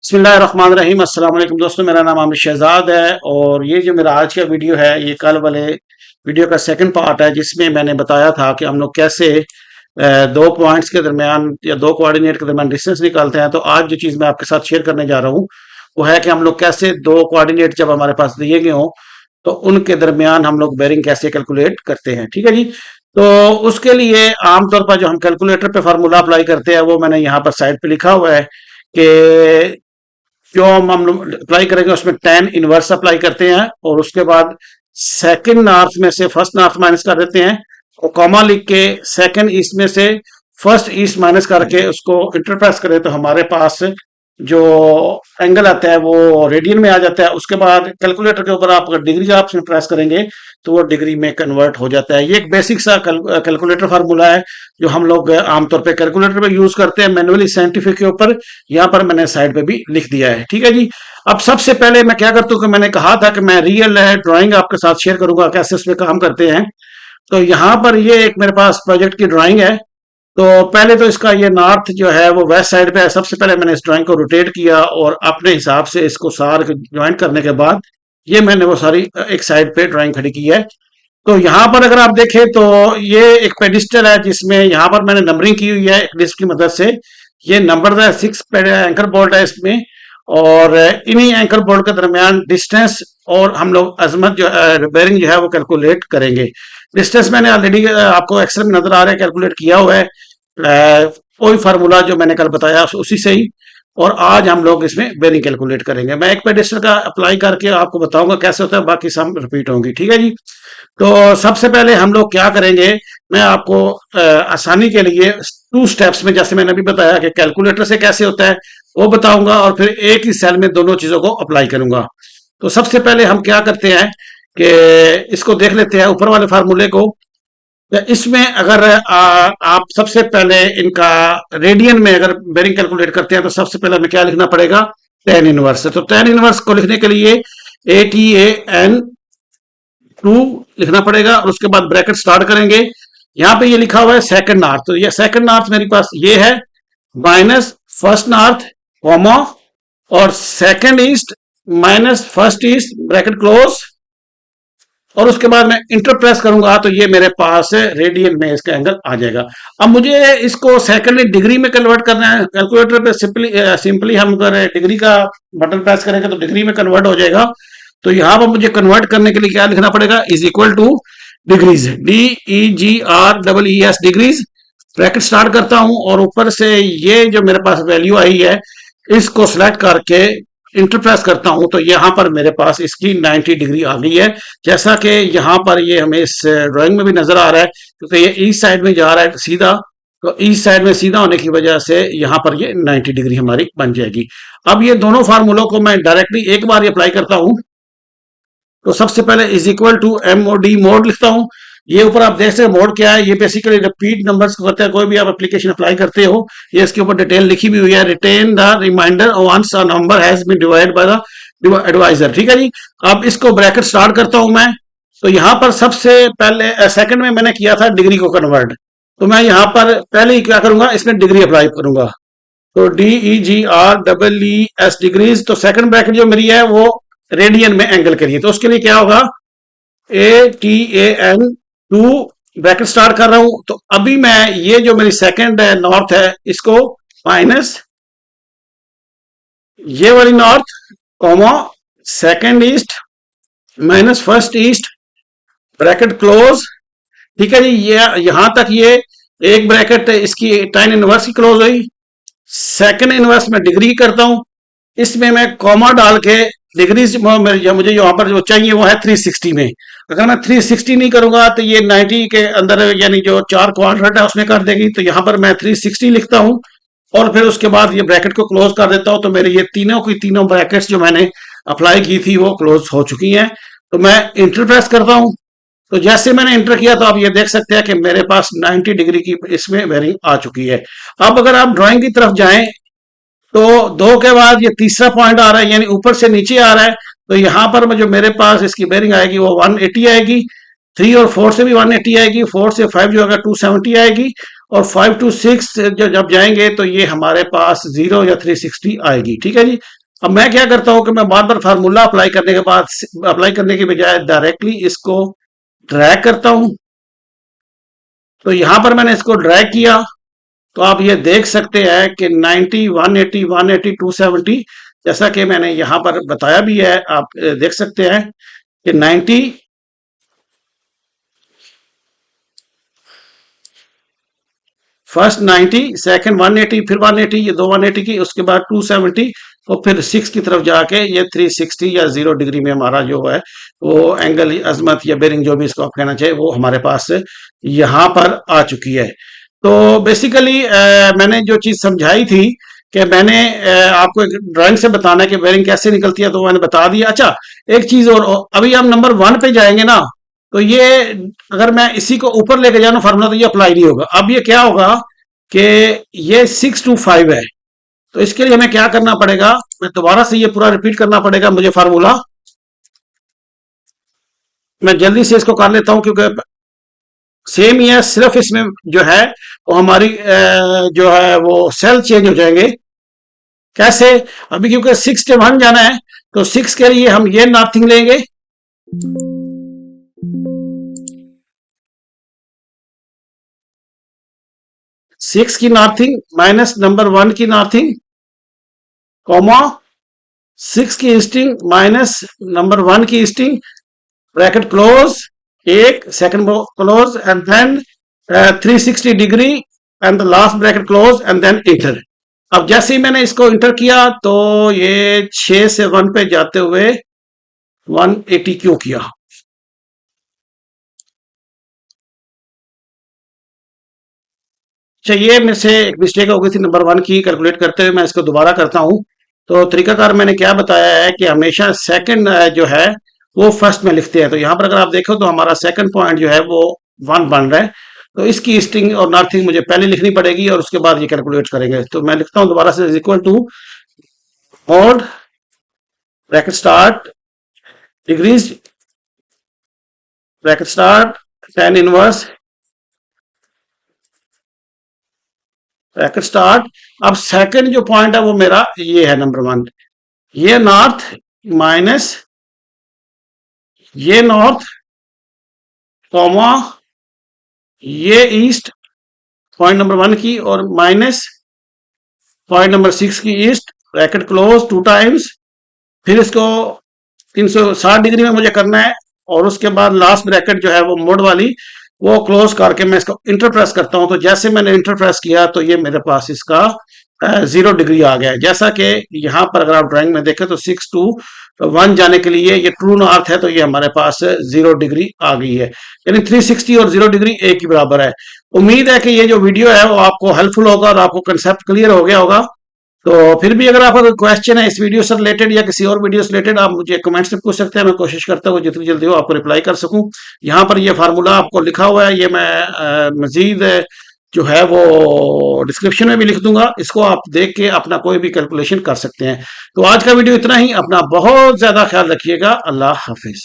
बिस्मिल्लाहिर्रहमानिर्रहीम। अस्सलाम वालेकुम दोस्तों, मेरा नाम आमिर शहजाद है और ये जो मेरा आज का वीडियो है ये कल वाले वीडियो का सेकंड पार्ट है जिसमें मैंने बताया था कि हम लोग कैसे दो पॉइंट्स के दरमियान या दो कोऑर्डिनेट के दरमियान डिस्टेंस निकालते हैं। तो आज जो चीज़ मैं आपके साथ शेयर करने जा रहा हूँ वो है कि हम लोग कैसे दो कोऑर्डिनेट जब हमारे पास दिए गए हों तो उनके दरमियान हम लोग बेरिंग कैसे कैलकुलेट करते हैं। ठीक है जी। तो उसके लिए आमतौर पर जो हम कैलकुलेटर पे फार्मूला अप्लाई करते हैं वो मैंने यहाँ पर साइड पे लिखा हुआ है कि जो हम लोग अप्लाई करेंगे उसमें टेन इनवर्स अप्लाई करते हैं और उसके बाद सेकंड नॉर्थ में से फर्स्ट नॉर्थ माइनस कर देते हैं और कॉमा लिख के सेकंड ईस्ट में से फर्स्ट ईस्ट माइनस करके उसको इंटरप्रेस करें तो हमारे पास जो एंगल आता है वो रेडियन में आ जाता है। उसके बाद कैलकुलेटर के ऊपर आप अगर डिग्री का ऑप्शन प्रेस करेंगे तो वो डिग्री में कन्वर्ट हो जाता है। ये एक बेसिक सा कैलकुलेटर फार्मूला है जो हम लोग आमतौर पे कैलकुलेटर पे यूज करते हैं मैनुअली साइंटिफिक के ऊपर। यहाँ पर मैंने साइड पे भी लिख दिया है। ठीक है जी। अब सबसे पहले मैं क्या करता हूँ कि मैंने कहा था कि मैं रियल ड्राइंग आपके साथ शेयर करूंगा कैसे इसमें काम करते हैं। तो यहाँ पर ये एक मेरे पास प्रोजेक्ट की ड्राइंग है। तो पहले तो इसका ये नॉर्थ जो है वो वेस्ट साइड पे है। सबसे पहले मैंने इस ड्राइंग को रोटेट किया और अपने हिसाब से इसको सार ज्वाइंट करने के बाद ये मैंने वो सारी एक साइड पे ड्राइंग खड़ी की है। तो यहाँ पर अगर आप देखें तो ये एक पेडिस्टल है जिसमें यहाँ पर मैंने नंबरिंग की हुई है एक लिस्ट की मदद से। ये नंबर है 6 एंकर बोल्ट है इसमें और इन्हीं एंकर बोल्ट के दरमियान डिस्टेंस और हम लोग अजमत जो बेरिंग जो है वो कैलकुलेट करेंगे। डिस्टेंस मैंने ऑलरेडी आपको एक्सेल में नजर आ रहा है कैलकुलेट किया हुआ है। वही फार्मूला जो मैंने कल बताया उसी से ही। और आज हम लोग इसमें बेरिंग कैलकुलेट करेंगे। मैं एक पेडिस्टल का अप्लाई करके आपको बताऊंगा कैसे होता है, बाकी सब रिपीट होंगी। ठीक है जी। तो सबसे पहले हम लोग क्या करेंगे, मैं आपको आसानी के लिए टू स्टेप्स में जैसे मैंने अभी बताया कि कैलकुलेटर से कैसे होता है वो बताऊंगा और फिर एक ही सेल में दोनों चीजों को अप्लाई करूंगा। तो सबसे पहले हम क्या करते हैं कि इसको देख लेते हैं ऊपर वाले फार्मूले को। तो इसमें अगर आप सबसे पहले इनका रेडियन में अगर बेरिंग कैलकुलेट करते हैं तो सबसे पहले हमें क्या लिखना पड़ेगा, टेन इनवर्स। तो टेन इनवर्स को लिखने के लिए ATAN 2 लिखना पड़ेगा और उसके बाद ब्रैकेट स्टार्ट करेंगे। यहाँ पे ये लिखा हुआ है सेकंड नॉर्थ। तो ये सेकंड नॉर्थ मेरे पास ये है माइनस फर्स्ट नॉर्थ कॉमा और second east minus first east bracket close और उसके बाद मैं इंटर प्रेस करूंगा तो ये मेरे पास रेडियन में इसका एंगल आ जाएगा। अब मुझे इसको सेकंड डिग्री में कन्वर्ट करना है। कैलकुलेटर पे सिंपली हम अगर डिग्री का बटन प्रेस करेंगे तो डिग्री में कन्वर्ट हो जाएगा। तो यहाँ पर मुझे कन्वर्ट करने के लिए क्या लिखना पड़ेगा, is equal two degrees, DEGREES degrees. Bracket start करता हूं और ऊपर से ये जो मेरे पास वैल्यू आई है इसको सिलेक्ट करके इंटर प्रेस करता हूं तो यहां पर मेरे पास इसकी 90 डिग्री आ गई है। जैसा कि यहां पर ये हमें इस ड्राइंग में भी नजर आ रहा है क्योंकि ये ईस्ट साइड में जा रहा है सीधा। तो ईस्ट साइड में सीधा होने की वजह से यहां पर ये 90 डिग्री हमारी बन जाएगी। अब ये दोनों फार्मूलों को मैं डायरेक्टली एक बार अप्लाई करता हूं। तो सबसे पहले is equal to MOD mod लिखता हूं। ये ऊपर आप देख सकते हैं मोड क्या है, ये बेसिकली रिपीट नंबर्स को करता है। कोई भी आप एप्लीकेशन अप्लाई करते हो ये इसके ऊपर डिटेल लिखी भी हुई है, retain the remainder once a number has been divided by the advisor. ठीक है जी। अब इसको ब्रैकेट स्टार्ट करता हूं मैं। तो यहां पर सबसे पहले सेकंड में मैंने किया था डिग्री को कन्वर्ट। तो मैं यहां पर पहले ही क्या करूंगा, इसमें डिग्री अप्लाई करूंगा। तो DEGREES डिग्रीज। तो सेकंड ब्रैकेट जो मेरी है वो रेडियन में एंगल के लिए। तो उसके लिए क्या होगा, ATAN 2 ब्रैकेट स्टार्ट कर रहा हूं। तो अभी मैं ये जो मेरी सेकंड है नॉर्थ है इसको माइनस ये वाली north comma second east minus first east bracket close. ठीक है जी। ये यहां तक ये एक ब्रैकेट इसकी tan इनवर्स की क्लोज हुई। सेकंड इनवर्स में डिग्री करता हूं, इसमें मैं कॉमा डाल के डिग्री मुझे यहाँ पर जो चाहिए वो है 360 में। अगर मैं 360 नहीं करूंगा तो ये 90 के अंदर यानी जो चार क्वाड्रेंट है उसमें कर देगी। तो यहाँ पर मैं 360 लिखता हूँ और फिर उसके बाद ये ब्रैकेट को क्लोज कर देता हूँ। तो मेरे ये तीनों की तीनों ब्रैकेट्स जो मैंने अप्लाई की थी वो क्लोज हो चुकी हैं। तो मैं इंटर प्रेस करता हूँ। तो जैसे मैंने इंटर किया तो आप ये देख सकते हैं कि मेरे पास 90 डिग्री की इसमें बेरिंग आ चुकी है। अब अगर आप ड्राइंग की तरफ जाएं तो दो के बाद ये तीसरा पॉइंट आ रहा है यानी ऊपर से नीचे आ रहा है। तो यहां पर जो मेरे पास इसकी बेरिंग आएगी वो 180 आएगी। 3 और 4 से भी 180 आएगी, 4 से 5 जो होगा 270 आएगी और 5 to 6 जो जब जाएंगे तो ये हमारे पास 0 या 360 आएगी। ठीक है जी। अब मैं क्या करता हूं कि मैं बार बार फार्मूला अप्लाई करने के बाद, अप्लाई करने की बजाय डायरेक्टली इसको ड्रैग करता हूं। तो यहां पर मैंने इसको ड्रैग किया तो आप ये देख सकते हैं कि 90, 180, 180, 270, जैसा कि मैंने यहां पर बताया भी है, आप देख सकते हैं कि 90, फर्स्ट 90, सेकंड 180, फिर 180, ये दो 180 की, उसके बाद 270 और फिर 6 की तरफ जाके ये 360 या 0 डिग्री में हमारा जो है वो एंगल अजमत या बेरिंग जो भी इसको आप कहना चाहिए वो हमारे पास यहां पर आ चुकी है। तो बेसिकली मैंने जो चीज समझाई थी कि मैंने आपको एक ड्राइंग से बताना है कि बेरिंग कैसे निकलती है, तो मैंने बता दिया। अच्छा, एक चीज और, अभी हम नंबर 1 पे जाएंगे ना, तो ये अगर मैं इसी को ऊपर लेके जाऊँ फार्मूला तो ये अप्लाई नहीं होगा। अब ये क्या होगा कि ये 6 to 5 है, तो इसके लिए हमें क्या करना पड़ेगा, मैं दोबारा से ये पूरा रिपीट करना पड़ेगा मुझे फार्मूला। मैं जल्दी से इसको कर लेता हूं क्योंकि सेम ही है, सिर्फ इसमें जो है वो हमारी जो है वो सेल चेंज हो जाएंगे। कैसे? अभी क्योंकि 6 to 1 जाना है तो 6 के लिए हम ये नॉर्थिंग लेंगे, 6 की नॉर्थिंग माइनस नंबर 1 की नॉर्थिंग, कॉमा 6 की ईस्टिंग माइनस नंबर 1 की ईस्टिंग, ब्रैकेट क्लोज, एक second close and then 360 degree and the last bracket close and then enter. अब जैसे ही मैंने इसको इंटर किया तो ये 6 से 1 पे जाते हुए 180 क्यों किया? अच्छा, ये मेरे से एक मिस्टेक हो गई थी नंबर 1 की कैलकुलेट करते हुए, मैं इसको दोबारा करता हूं। तो तरीकाकार मैंने क्या बताया है कि हमेशा सेकंड जो है वो फर्स्ट में लिखते हैं। तो यहां पर अगर आप देखो तो हमारा सेकंड पॉइंट जो है वो 1 बन रहा है, तो इसकी ईस्टिंग और नॉर्थिंग मुझे पहले लिखनी पड़ेगी और उसके बाद ये कैलकुलेट करेंगे। तो मैं लिखता हूं दोबारा से, is equal to mode bracket start degrees bracket start tan inverse bracket start. अब सेकंड जो पॉइंट है वो मेरा ये है नंबर 1, ये नॉर्थ माइनस ये नॉर्थ, कॉमा ये ईस्ट पॉइंट नंबर 1 की, और माइनस पॉइंट नंबर 6 की ईस्ट, ब्रैकेट क्लोज 2 टाइम्स, फिर इसको 360 डिग्री में मुझे करना है और उसके बाद लास्ट ब्रैकेट जो है वो मोड वाली वो क्लोज करके मैं इसको इंटर प्रेस करता हूं। तो जैसे मैंने इंटर प्रेस किया तो ये मेरे पास इसका 0 डिग्री आ गया है। जैसा कि यहां पर अगर आप ड्राइंग में देखें तो 6 to 1 जाने के लिए ये ट्रू नॉर्थ है, तो ये हमारे पास 0 डिग्री आ गई है, यानी 360 और 0 डिग्री एक ही बराबर है। उम्मीद है कि ये जो वीडियो है वो आपको हेल्पफुल होगा और आपको कंसेप्ट क्लियर हो गया होगा। तो फिर भी अगर आपका कोई क्वेश्चन है इस वीडियो से रिलेटेड या किसी और वीडियो से रिलेटेड, आप मुझे कमेंट्स में पूछ सकते हैं। मैं कोशिश करता हूँ जितनी जल्दी हो आपको रिप्लाई कर सकूं। यहाँ पर ये फार्मूला आपको लिखा हुआ है, ये मैं मजीद जो है वो डिस्क्रिप्शन में भी लिख दूंगा, इसको आप देख के अपना कोई भी कैलकुलेशन कर सकते हैं। तो आज का वीडियो इतना ही, अपना बहुत ज्यादा ख्याल रखिएगा। अल्लाह हाफिज।